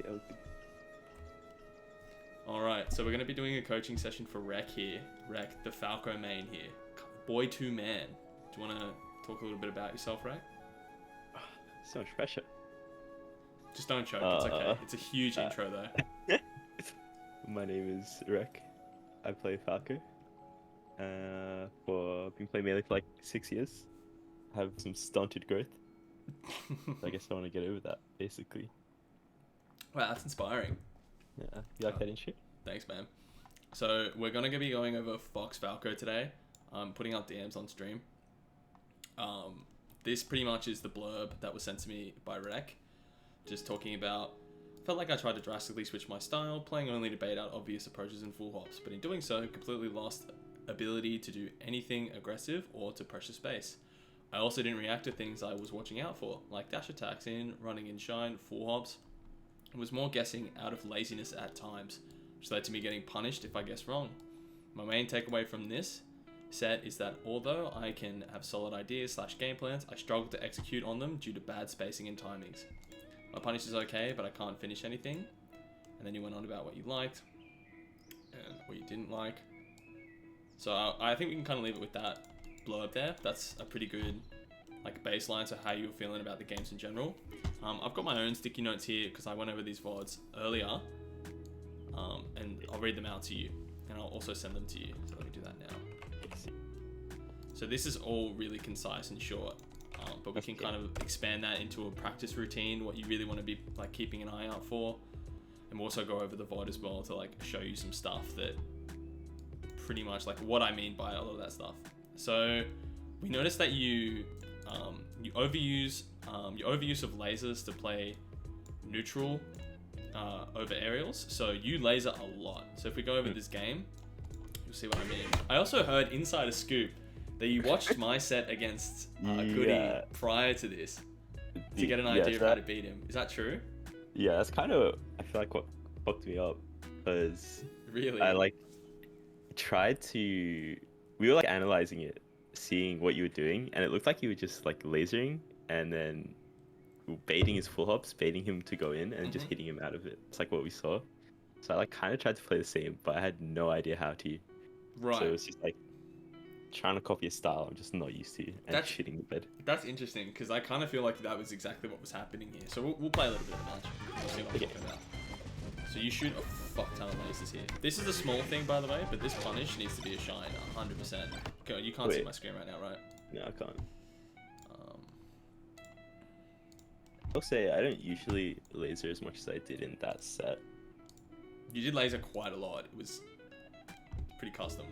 Okay. Alright, so we're going to be doing a coaching session for Rec here. Rec, the Falco main here. Boy to man. Do you want to talk a little bit about yourself, Rec? So much pressure. Just don't choke, it's okay. It's a huge intro though. My name is Rek. I play Falco. I've been playing melee for like 6 years. I have some stunted growth. I guess I want to get over that, basically. Wow, that's inspiring. Yeah, you like that intro? Thanks, man. So we're going to be going over Fox Falco today. I'm putting out DMs on stream. This pretty much is the blurb that was sent to me by Rek. Just talking about, felt like I tried to drastically switch my style, playing only to bait out obvious approaches and full hops, but in doing so, completely lost ability to do anything aggressive or to pressure space. I also didn't react to things I was watching out for, like dash attacks in, running in shine, full hops. It was more guessing out of laziness at times, which led to me getting punished if I guessed wrong. My main takeaway from this set is that although I can have solid ideas / game plans, I struggle to execute on them due to bad spacing and timings. My punish is okay, but I can't finish anything. And then you went on about what you liked and what you didn't like. So I think we can kind of leave it with that blurb there. That's a pretty good like baseline to how you were feeling about the games in general. I've got my own sticky notes here because I went over these VODs earlier. And I'll read them out to you. And I'll also send them to you. So let me do that now. So this is all really concise and short. But we can kind of expand that into a practice routine, what you really want to be like keeping an eye out for. And we'll also go over the VOD as well to like show you some stuff that pretty much like what I mean by a lot of that stuff. So we noticed that you overuse of lasers to play neutral over aerials. So you laser a lot. So if we go over this game, you'll see what I mean. I also heard inside a scoop that you watched my set against Goody prior to this to get an idea of how to beat him. Is that true? Yeah, that's kind of, I feel like what fucked me up, because really I like tried to, we were like analyzing it, seeing what you were doing, and it looked like you were just like lasering and then baiting his full hops, baiting him to go in and just hitting him out of it. It's like what we saw. So I like kind of tried to play the same, but I had no idea how to. Right. So it was just like trying to copy a style I'm just not used to, and that's shitting the bed. That's interesting because I kind of feel like that was exactly what was happening here. So we'll play a little bit of the match. We'll see what I'm talking about. So you shoot a fuck ton of lasers here. This is a small thing, by the way, but this punish needs to be a shine, 100%. Go, you can't see my screen right now, right? No, I can't. I'll say I don't usually laser as much as I did in that set. You did laser quite a lot. It was pretty custom.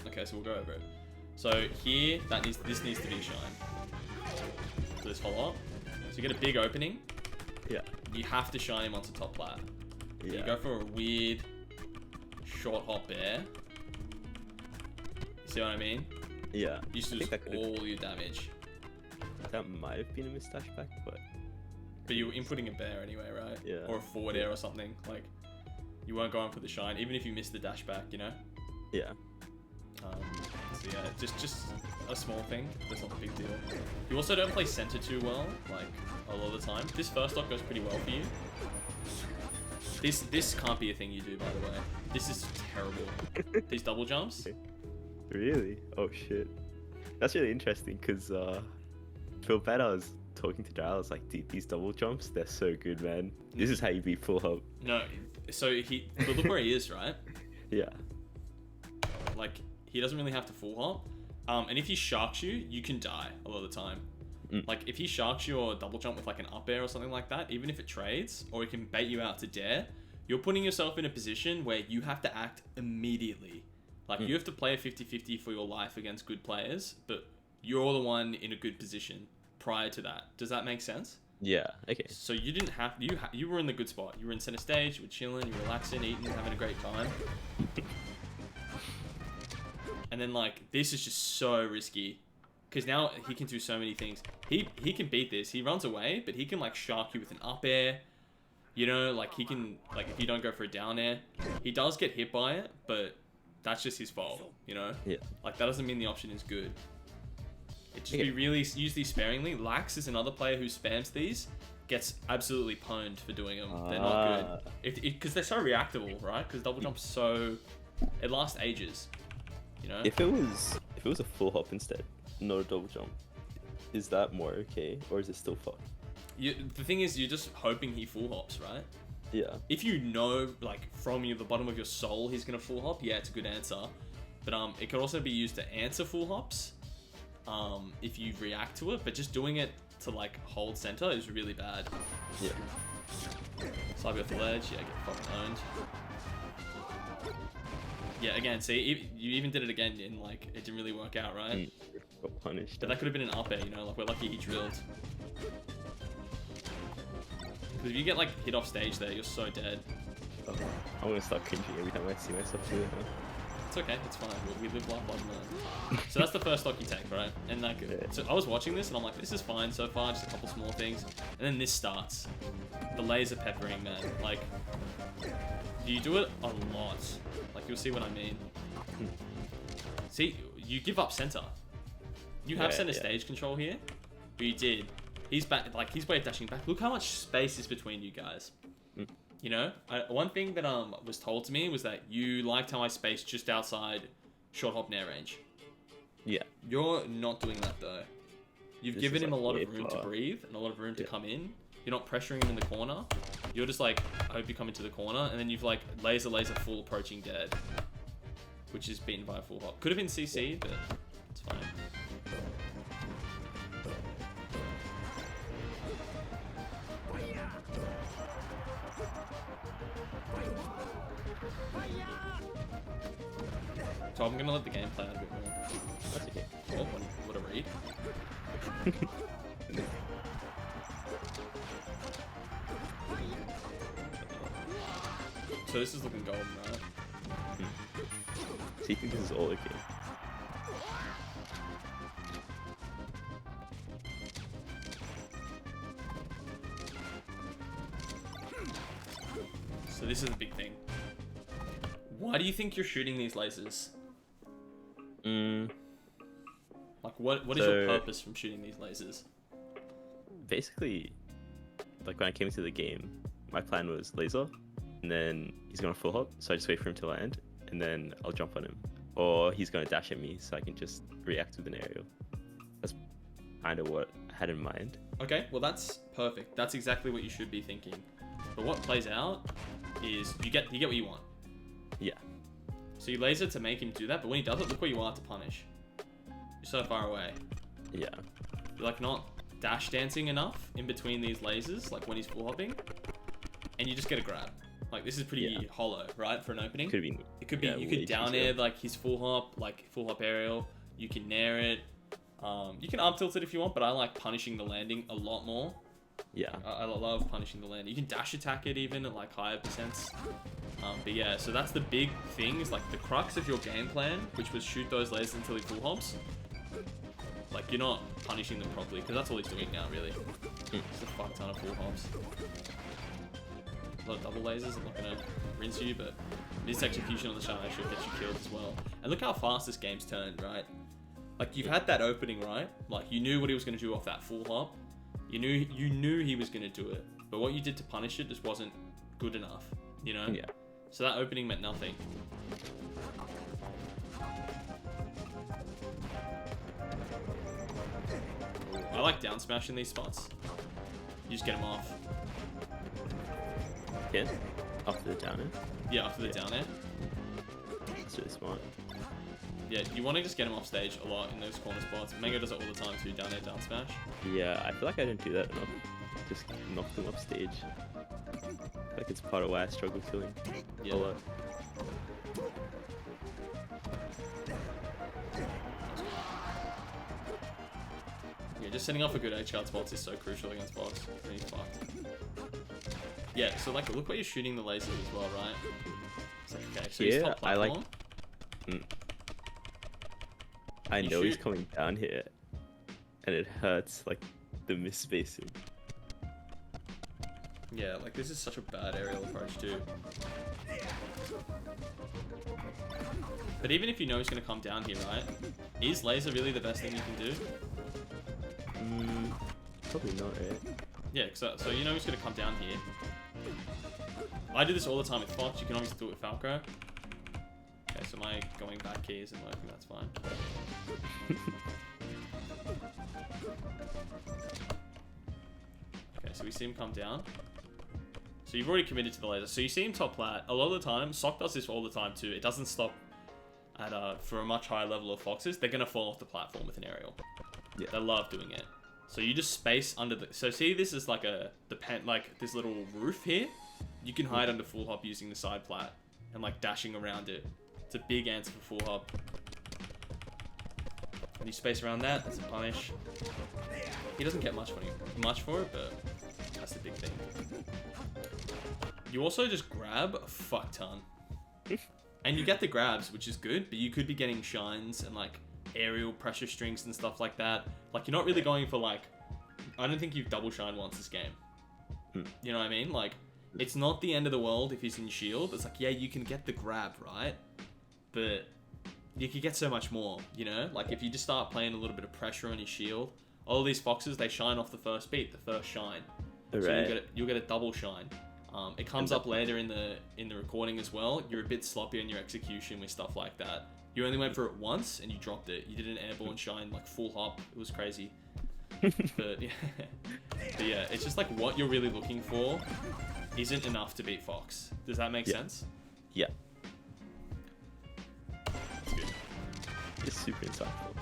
Okay, so we'll go over it. So here, this needs to be a shine. So this follow up. So you get a big opening. Yeah. You have to shine him onto top plat. Yeah. You go for a weird short hop bear. You see what I mean? Yeah. You just lose all your damage. That might have been a misdash back, but you were inputting a bear anyway, right? Yeah. Or a forward air or something. Like, you weren't going for the shine, even if you missed the dash back, you know? Yeah. So yeah, just a small thing. That's not a big deal. You also don't play center too well, like a lot of the time. This first stock goes pretty well for you. This can't be a thing you do, by the way. This is terrible. These double jumps. Really? Oh shit. That's really interesting because feel bad. I was talking to Daryl. I was like, dude, these double jumps, they're so good, man. This is how you beat full hop. No, so but look where he is, right? Yeah. Like, he doesn't really have to full hop. And if he sharks you, you can die a lot of the time. Like, if he sharks you or double jump with like an up air or something like that, even if it trades, or he can bait you out to dare, you're putting yourself in a position where you have to act immediately. Like, you have to play a 50-50 for your life against good players, but you're the one in a good position prior to that. Does that make sense? Yeah, okay. So you didn't have, you were in the good spot. You were in center stage, you were chilling, you were relaxing, eating, having a great time. And then like, this is just so risky. Because now he can do so many things. He can beat this. He runs away, but he can like shark you with an up air. You know, like he can, like if you don't go for a down air, he does get hit by it, but that's just his fault, you know? Yeah. Like that doesn't mean the option is good. It just be really, use these sparingly. Lax is another player who spams these gets absolutely pwned for doing them. They're not good. Because they're so reactable, right? Because double jump's it lasts ages. You know. If it was a full hop instead, not a double jump, is that more okay, or is it still fucked? The thing is, you're just hoping he full hops, right? Yeah. If you know, like, from the bottom of your soul he's gonna full hop, yeah, it's a good answer. But it could also be used to answer full hops, if you react to it. But just doing it to, like, hold center is really bad. Yeah. Slide me off the ledge, yeah, get fucking owned. Yeah, again, see, you even did it again, and, like, it didn't really work out, right? Got punished. But that could have been an up air, you know, like, we're lucky he drilled. Because if you get, like, hit off stage there, you're so dead. Oh, I'm gonna start cringing every time I see myself do it. It's okay, it's fine. We live life like that. So that's the first stock you take, right? And like, so I was watching this and I'm like, this is fine so far, just a couple small things. And then this starts. The laser peppering, man. Like, you do it a lot. Like, you'll see what I mean. See, you give up center. You have center stage control here, but you did. He's back, like, he's wave dashing back. Look how much space is between you guys. You know, one thing that was told to me was that you liked how I spaced just outside short hop nair range. Yeah. You're not doing that though. You've given him a lot of room to breathe and a lot of room to come in. You're not pressuring him in the corner. You're just like, I hope you come into the corner, and then you've like laser full approaching dead, which is beaten by a full hop. Could have been CC, but it's fine. So I'm gonna let the game play out a bit more. That's okay. Oh, what a read. So this is looking golden, right? So you think this is all okay? So this is the big thing. Why do you think you're shooting these lasers? Like, what is your purpose from shooting these lasers? Basically, like when I came into the game, my plan was laser, and then he's gonna full hop, so I just wait for him to land, and then I'll jump on him. Or he's gonna dash at me, so I can just react with an aerial. That's kind of what I had in mind. Okay, well that's perfect. That's exactly what you should be thinking. But what plays out is you get what you want. Yeah. So you laser to make him do that, but when he does it, look where you are to punish. You're so far away. Yeah. You're like not dash dancing enough in between these lasers, like when he's full hopping, and you just get a grab. Like this is pretty hollow, right, for an opening. Could be. It could be. You could down air like his full hop aerial. You can nair it. You can up tilt it if you want, but I like punishing the landing a lot more. Yeah. I love punishing the landing. You can dash attack it even at like higher percents. But yeah, so that's the big thing, is like the crux of your game plan, which was shoot those lasers until he full hops. Like you're not punishing them properly, because that's all he's doing now, really. Just a fuck ton of full hops. A lot of double lasers. I'm not gonna rinse you, but this execution on the shot actually gets you killed as well. And look how fast this game's turned, right? Like you've had that opening, right? Like you knew what he was gonna do off that full hop. You knew he was gonna do it, but what you did to punish it just wasn't good enough, you know? Yeah. So that opening meant nothing. I like down smash in these spots. You just get him off. Again? After the down air? Yeah, after the down air. That's really smart. Yeah, you want to just get him off stage a lot in those corner spots. Mango does it all the time too, down air, down smash. Yeah, I feel like I didn't do that enough. Just knock them off stage. Like it's part of why I struggle killing a lot. Yeah, just setting off a good H-guard spots is so crucial against bots. He's fucked. Yeah, so like, look where you're shooting the lasers as well, right? It's like, okay, so he's top platform. I like. I know he's coming down here, and it hurts, like, the misspacing. Yeah, like, this is such a bad aerial approach, too. But even if you know he's going to come down here, right? Is laser really the best thing you can do? Probably not, right? Yeah, so you know he's gonna come down here. I do this all the time with Fox. You can obviously do it with Falco. Okay, so my going back key isn't working. That's fine. Okay, so we see him come down. So you've already committed to the laser. So you see him top plat. A lot of the time, Sock does this all the time too. It doesn't stop at for a much higher level of Foxes. They're gonna fall off the platform with an aerial. Yeah. They love doing it. So you just space under the... So see, this is like like this little roof here. You can hide under full hop using the side plat and like dashing around it. It's a big answer for full hop. And you space around that. That's a punish. He doesn't get much for it, but that's the big thing. You also just grab a fuck ton. And you get the grabs, which is good, but you could be getting shines and like aerial pressure strings and stuff like that. Like, you're not really going for like... I don't think you've double shine once this game. You know what I mean? Like, it's not the end of the world if he's in shield. It's like, yeah, you can get the grab, right? But you could get so much more, you know? Like, if you just start playing a little bit of pressure on your shield, all of these Foxes, they shine off the first beat, the first shine. Right. So you'll get a double shine. It comes up later in the recording as well. You're a bit sloppy in your execution with stuff like that. You only went for it once and you dropped it. You did an airborne shine, like full hop. It was crazy. But yeah, it's just like what you're really looking for isn't enough to beat Fox. Does that make sense? Yeah. That's good. It's super insightful.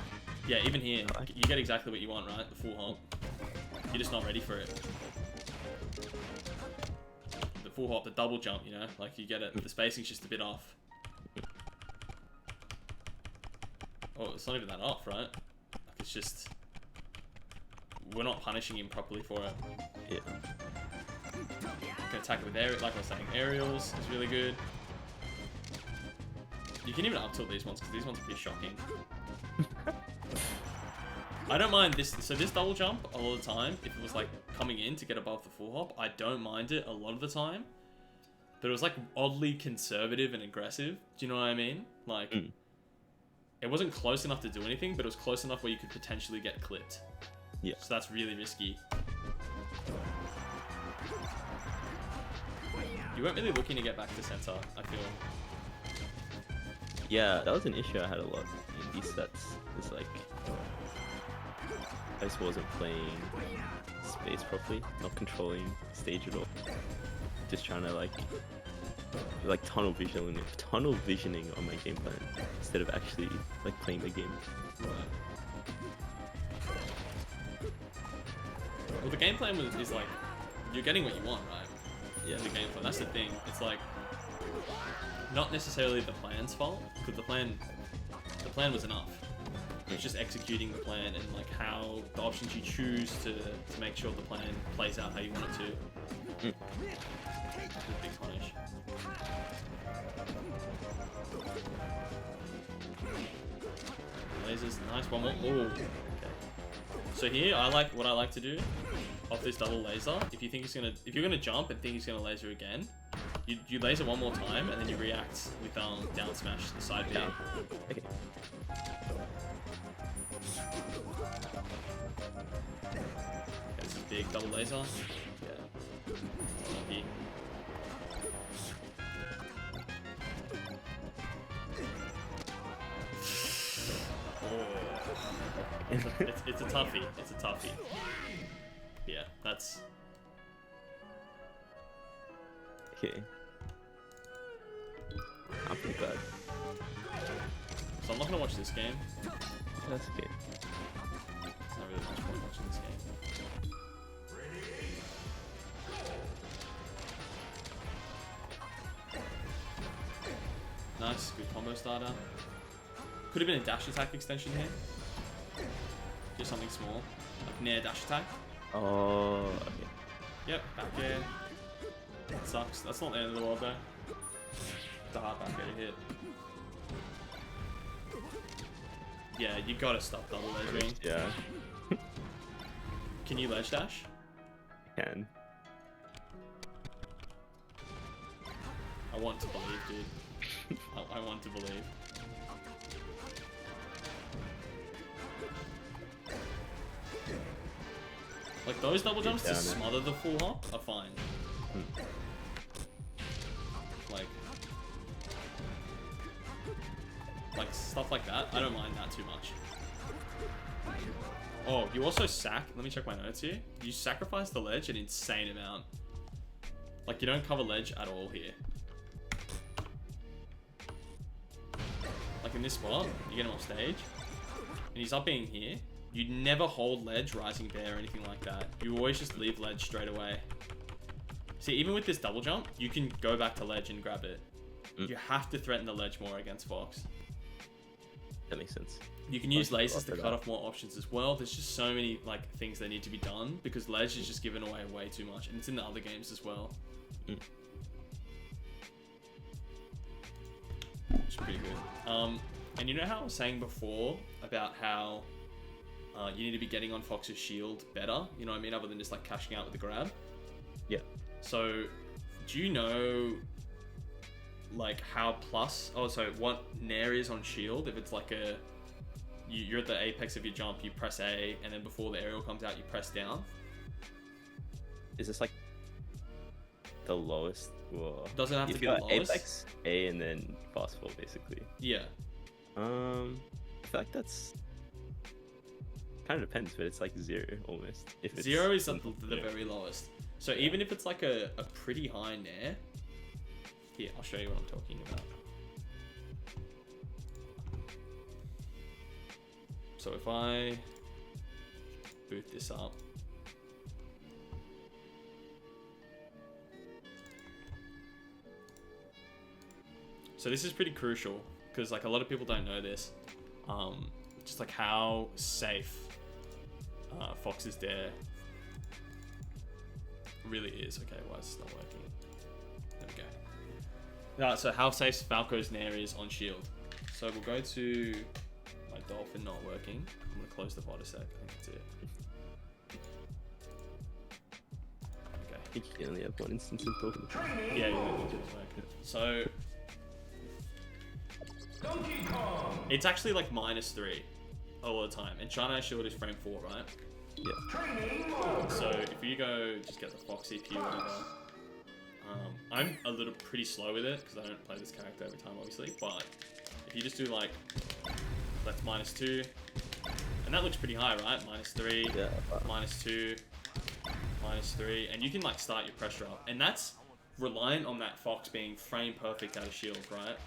Yeah, even here, you get exactly what you want, right? The full hop. You're just not ready for it. The full hop, the double jump, you know? Like, you get it. The spacing's just a bit off. Oh, it's not even that off, right? Like, it's just... We're not punishing him properly for it. Yeah. You can attack it with aerial, like I was saying, aerials is really good. You can even up tilt these ones, because these ones are pretty shocking. I don't mind this. So this double jump, a lot of the time, if it was like coming in to get above the full hop, I don't mind it a lot of the time. But it was like oddly conservative and aggressive. Do you know what I mean? Like... It wasn't close enough to do anything, but it was close enough where you could potentially get clipped. Yeah. So that's really risky. You weren't really looking to get back to center, I feel. Yeah, that was an issue I had a lot in these sets. It's like... I just wasn't playing space properly, not controlling stage at all. Just trying to like tunnel visioning on my game plan instead of actually like playing the game. Right. Well, the game plan is like, you're getting what you want, right? Yeah. The game plan. That's the thing. It's like not necessarily the plan's fault, because the plan was enough. It's just executing the plan and like how the options you choose to make sure the plan plays out how you want it to. It's a big punish. Lasers, nice. One more. Ooh. Okay. So here, what I like to do off this double laser. If you're gonna jump and think he's gonna laser again, you laser one more time and then you react with down smash the side B. Okay. This is big double laser. Yeah. Lucky. It's a toughie. It's a toughie. Yeah, that's... Okay. I'm pretty bad. So I'm not gonna watch this game. That's okay. It's not really much point watching this game. Nice, good combo starter. Could have been a dash attack extension here. Just something small, like near dash attack. Oh, okay. Yep, back air. That sucks. That's not the end of the world though. It's a hard back air to hit. Yeah, you gotta stop double lasering. Yeah. Can you ledge dash? Can. I want to believe, dude. I want to believe. Like those double jumps to down there. smother the full hop are fine. Like stuff like that, I don't mind that too much. Oh, you also let me check my notes here. You sacrifice the ledge an insane amount. Like you don't cover ledge at all here. Like in this spot, you get him off stage, and he's up being here. You never hold ledge, rising bear, or anything like that. You always just leave ledge straight away. See, even with this double jump, you can go back to ledge and grab it. You have to threaten the ledge more against Fox. That makes sense. You can use lasers to cut off more options as well. There's just so many like things that need to be done because ledge is just given away way too much, and it's in the other games as well. Which is pretty good. And you know how I was saying before about how you need to be getting on Fox's shield better, you know what I mean, other than just like cashing out with the grab? Yeah. So, do you know like how what Nair is on shield? If it's like you're at the apex of your jump, you press A, and then before the aerial comes out, you press down. Is this like the lowest? Whoa. Doesn't have to if be you're the lowest. Apex, A, and then fast fall, basically. Yeah. I feel like that's kind of depends, but it's like 0 almost. If it's 0 is the very lowest. So even if it's like a pretty high Nair, here, I'll show you what I'm talking about. So if I boot this up, so this is pretty crucial because like a lot of people don't know this, just like how safe Fox's dare really is. Okay, why is this not working? There we go. So how safe Falco's Nair is on shield. So we'll go to my dolphin not working. I'm gonna close the VOD a sec. I think that's it. Okay. I think you only have one instance of talking. Yeah. So it's actually like -3 all the time, and China shield is frame 4, right? Yeah. So if you go just get the Fox CPU or whatever, I'm a little pretty slow with it because I don't play this character every time, obviously. But if you just do like that's -2, and that looks pretty high, right? -3, Yeah. -2, -3, and you can like start your pressure up, and that's reliant on that Fox being frame perfect out of shield, right?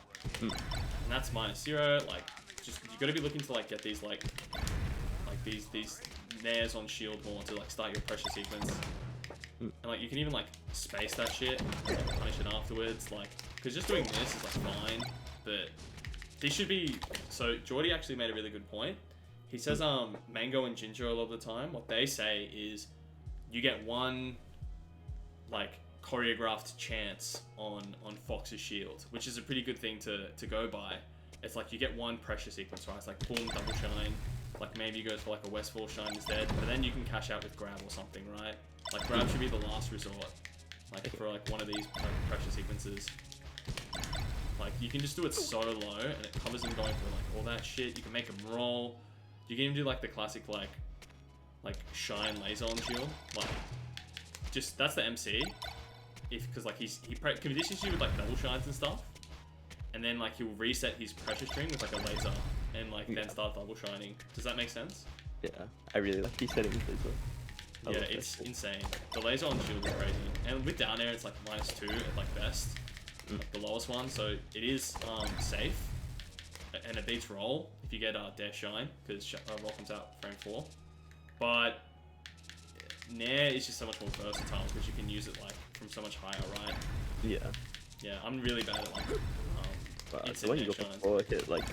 And that's -0. Like, just you got to be looking to like get these like these nairs on shield more to like start your pressure sequence. And like you can even like space that shit and like, punish it afterwards, like because just doing this is like fine, but this should be. So Jordy actually made a really good point. He says Mango and Ginger a lot of the time, what they say is you get one like choreographed chance on Fox's shield, which is a pretty good thing to go by. It's like you get one pressure sequence, right? It's like boom, double shine, like maybe you go for like a Westfall shine instead, but then you can cash out with grab or something, right? Like grab should be the last resort, like for like one of these pressure sequences. Like you can just do it so low and it covers them going for like all that shit. You can make them roll. You can even do like the classic like shine laser on shield. Like just that's the MC. Because like he conditions you with like double shines and stuff, and then like he'll reset his pressure string with like a laser and like then start double shining. Does that make sense? Yeah, I really like these settings as well. Yeah, it's insane. The laser on shield is crazy, and with down air it's like -2 at like best, like the lowest one. So it is safe, and it beats roll if you get dare shine because roll comes out frame 4. But Nair is just so much more versatile because you can use it like from so much higher, right? Yeah. Yeah, I'm really bad at like. But the one you got before hit like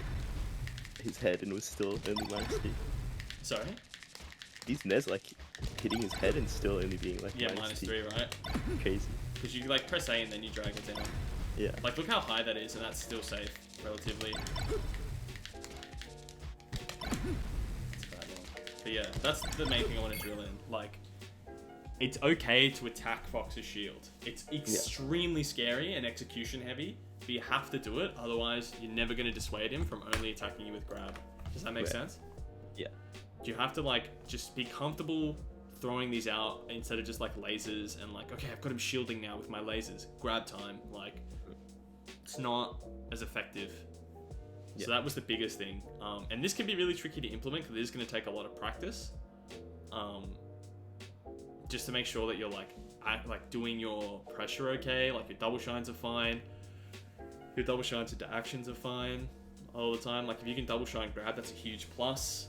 his head and was still only -2. Sorry. These Nez like hitting his head and still only being like -3, right? Crazy. Because you like press A and then you drag it down. Yeah. Like look how high that is, and that's still safe relatively. It's a bad one. But yeah, that's the main thing I want to drill in. Like, it's okay to attack Fox's shield. It's extremely scary and execution heavy, but you have to do it. Otherwise, you're never going to dissuade him from only attacking you with grab. Does that make sense? Yeah. You have to like just be comfortable throwing these out instead of just like lasers and like, okay, I've got him shielding now with my lasers. Grab time. Like, it's not as effective. So that was the biggest thing. And this can be really tricky to implement because it is going to take a lot of practice. Just to make sure that you're like doing your pressure okay, like your double shines are fine. Your double shines into actions are fine all the time. Like if you can double shine grab, that's a huge plus.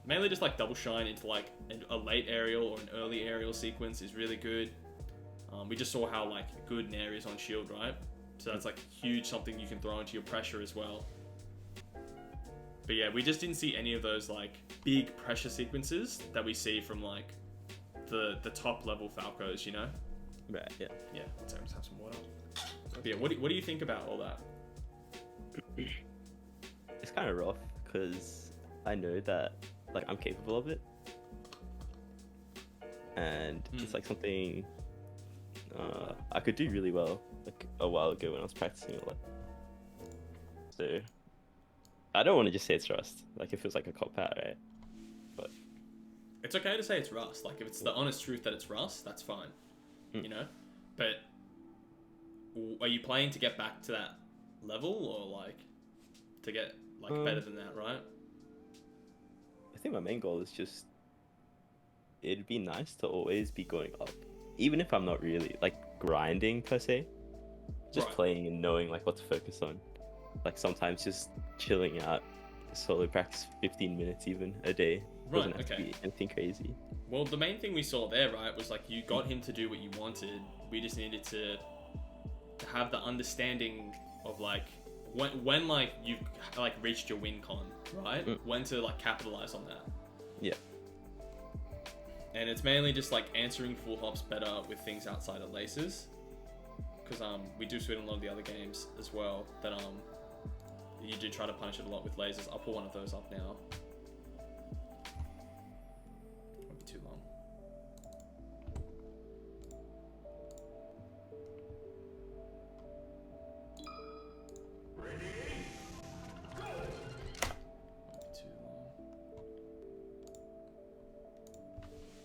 Mainly just like double shine into like a late aerial or an early aerial sequence is really good. We just saw how like good Nair is on shield, right? So that's like huge, something you can throw into your pressure as well. But yeah, we just didn't see any of those like big pressure sequences that we see from like the top level Falcos, you know? Right, yeah. Yeah, let's have some water. But yeah, what do you think about all that? It's kind of rough because I know that like I'm capable of it, and it's like something I could do really well like a while ago when I was practicing a lot. So I don't want to just say it's rust. Like it feels like a cop out, right? But it's okay to say it's rust. Like if it's the honest truth that it's rust, that's fine. You know? But are you playing to get back to that level or like to get like better than that, right? I think my main goal is just it'd be nice to always be going up. Even if I'm not really like grinding per se. Just playing and knowing like what to focus on. Like sometimes just chilling out, solo practice 15 minutes even a day. Doesn't have to be anything crazy. Well, the main thing we saw there, right, was like you got him to do what you wanted. We just needed to have the understanding of like when like you've like reached your win con, right? When to like capitalize on that. Yeah. And it's mainly just like answering full hops better with things outside of laces. Because we do see it in a lot of the other games as well that you do try to punish it a lot with lasers. I'll pull one of those up now. Won't be too long. Ready? Go. Won't be too long.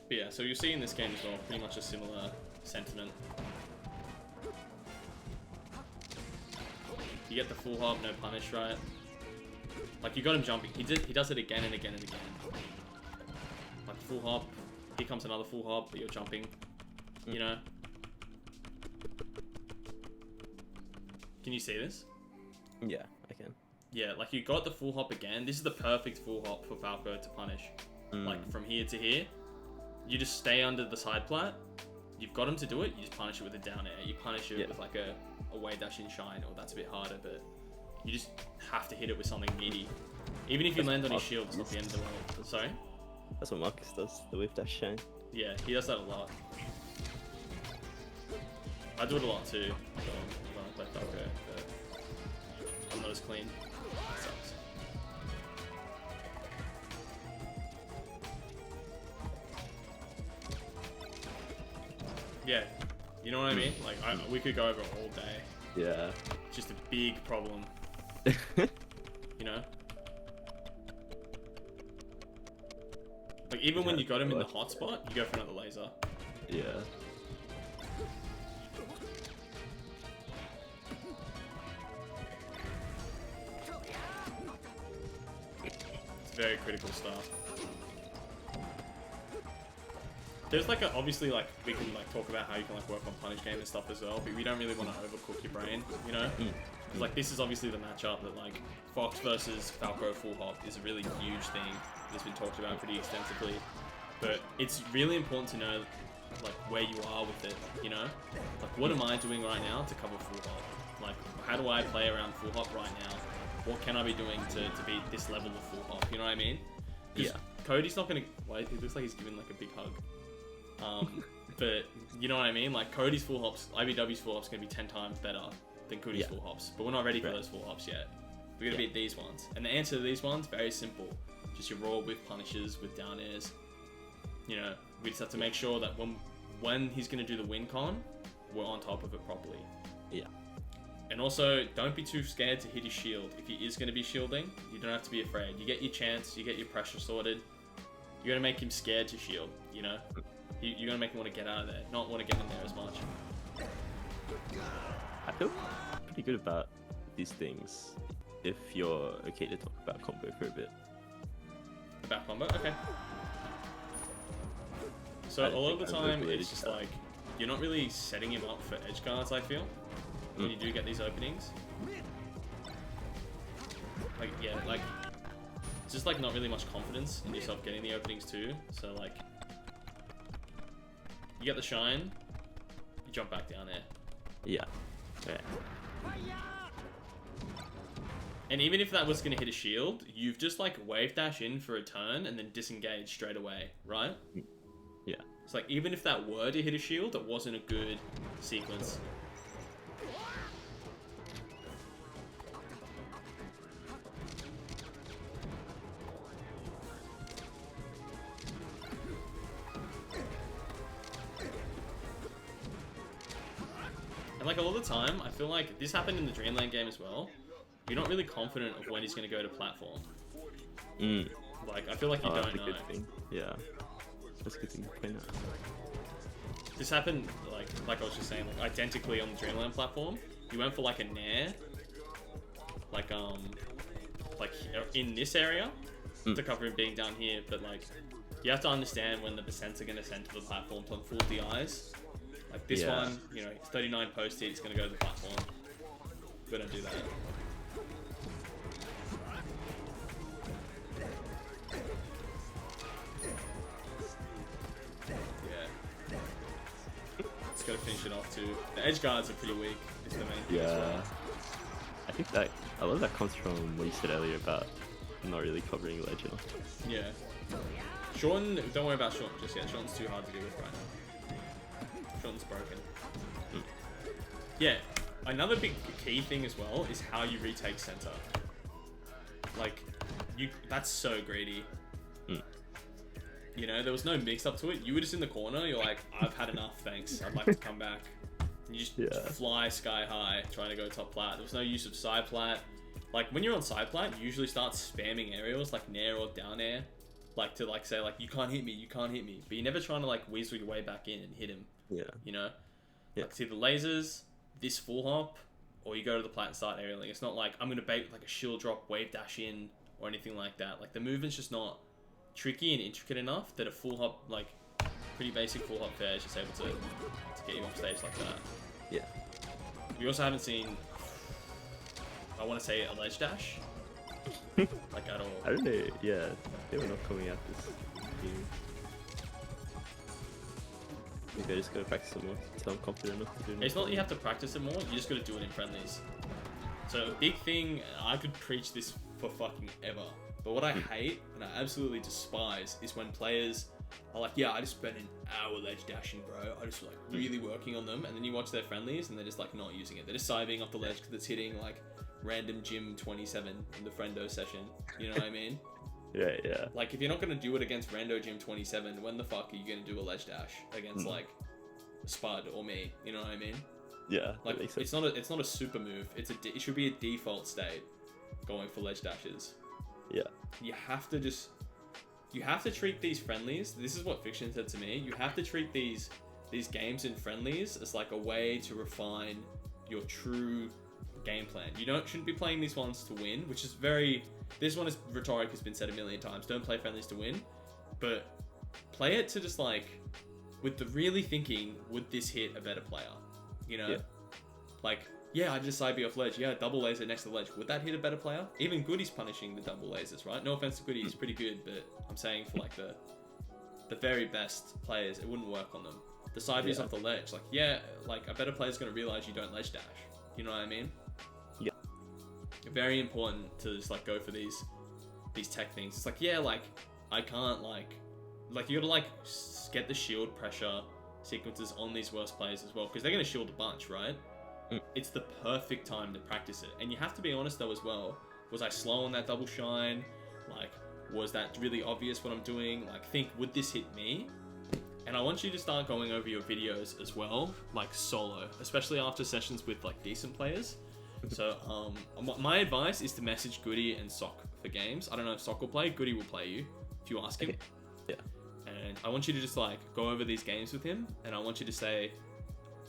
But yeah, so you'll see in this game as well, pretty much a similar sentiment. You get the full hop, no punish, right? Like you got him jumping. He does it again and again and again. Like full hop, here comes another full hop, but you're jumping. You know? Can you see this? Yeah, I can. Yeah, like you got the full hop again. This is the perfect full hop for Falco to punish. Like from here to here. You just stay under the side plat. You've got him to do it, you just punish it with a down air. You punish it with like a way dash in shine, or that's a bit harder, but you just have to hit it with something meaty. Even if you land on his shield, it's not the end of the world. Sorry? That's what Marcus does, the whip dash shine. Yeah, he does that a lot. I do it a lot too when I play Falco, but I'm not as clean. That sucks. Yeah, you know what I mean? Like, we could go over it all day. Yeah. Just a big problem. You know? Like, even when you got him in the hotspot, you go for another laser. Yeah. It's very critical stuff. There's like obviously like we can like talk about how you can like work on punish game and stuff as well, but we don't really want to overcook your brain, you know? Because like this is obviously the matchup that like Fox versus Falco full hop is a really huge thing that's been talked about pretty extensively. But it's really important to know like where you are with it, you know? Like what am I doing right now to cover full hop? Like how do I play around full hop right now? What can I be doing to beat this level of full hop? You know what I mean? Yeah. Cody's not gonna wait, it looks like he's giving like a big hug. But you know what I mean? Like Cody's full hops, IBW's full hops gonna be 10 times better than Cody's full hops, but we're not ready for those full hops yet. We're gonna beat these ones, and the answer to these ones very simple: just your raw with punishes with down airs. You know, we just have to make sure that when he's gonna do the win con, we're on top of it properly. Yeah. And also, don't be too scared to hit his shield. If he is gonna be shielding, you don't have to be afraid. You get your chance, you get your pressure sorted. You're gonna make him scared to shield. You know. You're gonna make him want to get out of there, not want to get in there as much. I feel pretty good about these things if you're okay to talk about combo for a bit. About combo? Okay. So a lot of the time, it's just like, you're not really setting him up for edge guards, I feel, when you do get these openings. Like, yeah, like, it's just like not really much confidence in yourself getting the openings too. So like, you get the shine, you jump back down there. Yeah. Okay. And even if that was going to hit a shield, you've just like wave dash in for a turn and then disengage straight away, right? Yeah. It's like, even if that were to hit a shield, it wasn't a good sequence. And like a lot of the time, I feel like this happened in the Dreamland game as well. You're not really confident of when he's going to go to platform. Like, I feel like you don't That's a know. good thing. Yeah. That's a good thing to point out. This happened, like I was just saying, like identically on the Dreamland platform. You went for like a nair, like in this area to cover him being down here, but like you have to understand when the percents are going to send to the platform on full DIs. Like this one, you know, 39 post hit, it's going to go to the platform. We don't do that. It's got to finish it off too. The edge guards are pretty weak, is the main thing as well. I think that a lot of that comes from what you said earlier about not really covering ledger. Yeah. Sean, don't worry about Sean just yet. Sean's too hard to deal with right now. Sean's broken. Yeah, another big key thing as well is how you retake center. Like, that's so greedy. You know, there was no mix up to it. You were just in the corner. You're like, I've had enough, thanks. I'd like to come back. And you just fly sky high trying to go top plat. There was no use of side plat. Like, when you're on side plat, you usually start spamming aerials like nair or down air. Like, to like say, like, you can't hit me, you can't hit me. But you're never trying to like weasel your way back in and hit him. Yeah. You know? Yeah. Like, see the lasers, this full hop, or you go to the plat and start aerialing. It's not like, I'm going to bait like a shield drop, wave dash in, or anything like that. Like, the movement's just not tricky and intricate enough that a full hop, like pretty basic full hop fair is just able to get you off stage like that. Yeah. We also haven't seen, I want to say, a ledge dash, like at all. I don't know. Yeah, they were not coming out this game. I think I just gotta practice it more until I'm confident enough to do it. It's not that you have to practice it more, you just gotta do it in friendlies. So a big thing, I could preach this for fucking ever, but what I hate and I absolutely despise is when players are like, yeah, I just spent an hour ledge dashing, bro. I just like really working on them, and then you watch their friendlies and they're just like not using it. They're just siving off the ledge because it's hitting like random gym 27 in the friendo session. You know what I mean? Yeah. Like, if you're not gonna do it against rando gym 27, when the fuck are you gonna do a ledge dash against like Spud or me? You know what I mean? Yeah. Like, it's not a super move. It should be a default state going for ledge dashes. Yeah. You have to treat these friendlies. This is what Fiction said to me. You have to treat these games in friendlies as like a way to refine your true game plan. You shouldn't be playing these ones to win, which is this one is rhetoric, has been said a million times. Don't play friendlies to win, but play it to just like with the really thinking, would this hit a better player? You know, like, yeah, I just side B off ledge. Yeah, double laser next to the ledge. Would that hit a better player? Even Goody's punishing the double lasers, right? No offense to Goody, he's pretty good, but I'm saying for like the very best players, it wouldn't work on them. The side B's off the ledge, like, yeah, like a better player's gonna realize you don't ledge dash. You know what I mean? Yeah. Very important to just like go for these tech things. It's like, yeah, like I can't like you gotta like get the shield pressure sequences on these worst players as well, because they're gonna shield a bunch, right? It's the perfect time to practice it. And you have to be honest though as well. Was I slow on that double shine? Like, was that really obvious what I'm doing? Like, think, would this hit me? And I want you to start going over your videos as well, like solo, especially after sessions with like decent players. So my advice is to message Goody and Sock for games. I don't know if Sock will play. Goody will play you if you ask him. Okay. Yeah. and I want you to just like go over these games with him, and I want you to say,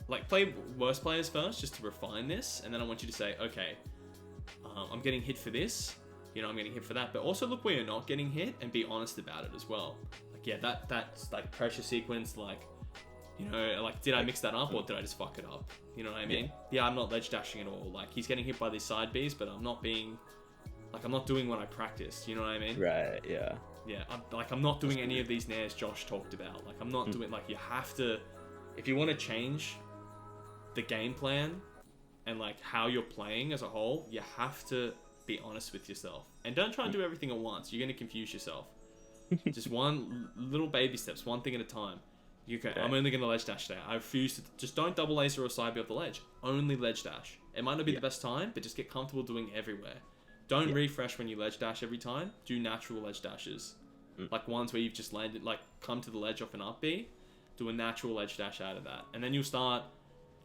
like, play worse players first just to refine this, and then I want you to say, okay, I'm getting hit for this, I'm getting hit for that, but also look where you're not getting hit and be honest about it as well. Like, yeah, that's like pressure sequence, like, like, did I mix that up or did I just fuck it up? You know what I mean? Yeah, I'm not ledge dashing at all. Like, he's getting hit by these side Bs, but I'm not doing what I practiced. You know what I mean? Right, yeah. Yeah, I'm not doing any of these nairs Josh talked about. Like, I'm not doing, like, you have to, if you want to change the game plan and, like, how you're playing as a whole, you have to be honest with yourself. And don't try and do everything at once. You're going to confuse yourself. Just one little baby steps, one thing at a time. I'm only going to ledge dash today. I refuse to, just don't double laser or side B off the ledge. Only ledge dash. It might not be the best time, but just get comfortable doing it everywhere. Don't refresh when you ledge dash every time. Do natural ledge dashes. Like ones where you've just landed, like come to the ledge off an up B, do a natural ledge dash out of that. And then you'll start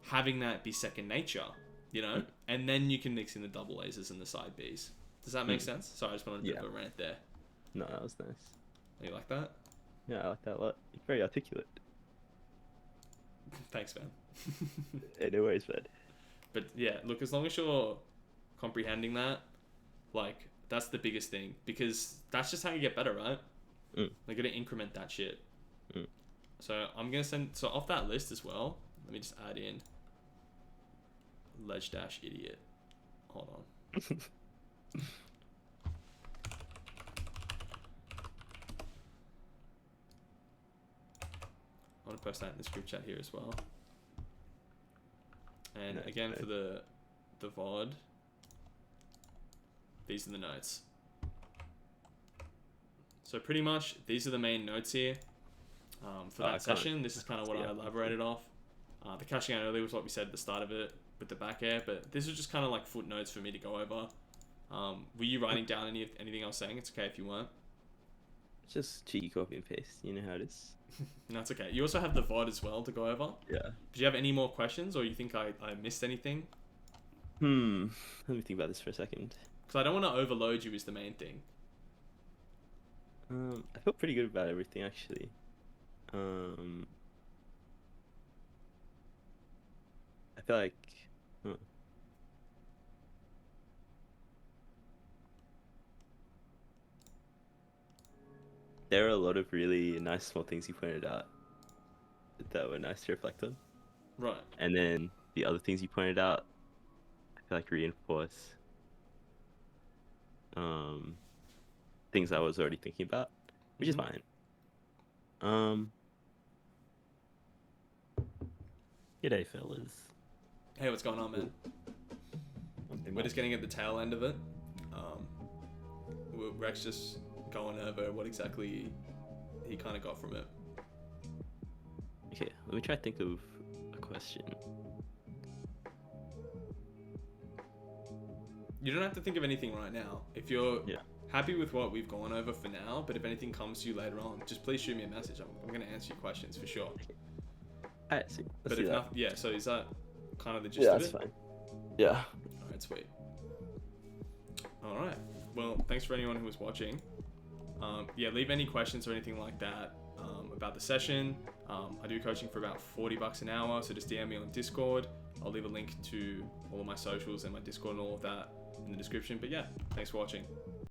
having that be second nature, And then you can mix in the double lasers and the side Bs. Does that make sense? Sorry, I just wanted a bit of a rant there. No, that was nice. You like that? Yeah, I like that a lot. You're very articulate. Thanks, man. No worries, man. But yeah, look, as long as you're comprehending that, like, that's the biggest thing, because that's just how you get better, right? They're gonna increment that shit. So I'm gonna so off that list as well, let me just add in ledge dash idiot. Hold on. I want to post that in this group chat here as well. And again, for the VOD, these are the notes. So pretty much, these are the main notes here for that session. This is kind of what I elaborated off. The caching out earlier was what we said at the start of it with the back air, but this is just kind of like footnotes for me to go over. Were you writing down anything I was saying? It's okay if you weren't. Just cheeky copy and paste. You know how it is. No, it's okay. You also have the VOD as well to go over. Yeah. Do you have any more questions, or you think I missed anything? Let me think about this for a second. Because I don't want to overload you is the main thing. I feel pretty good about everything, actually. I feel like... There are a lot of really nice small things you pointed out that were nice to reflect on. Right. And then the other things you pointed out, I feel like reinforce things I was already thinking about, which is fine. G'day, fellas. Hey, what's going on, man? We're just getting at the tail end of it. Rex just going over what exactly he kind of got from it. Okay, let me try to think of a question. You don't have to think of anything right now. If you're happy with what we've gone over for now, but if anything comes to you later on, just please shoot me a message. I'm going to answer your questions for sure. Alright, see. But if nothing, so is that kind of the gist of it? Yeah, that's fine. Yeah. Alright, sweet. Alright. Well, thanks for anyone who was watching. Leave any questions or anything like that about the session. I do coaching for about $40 an hour, so just DM me on Discord. I'll leave a link to all of my socials and my Discord and all of that in the description. But yeah, thanks for watching.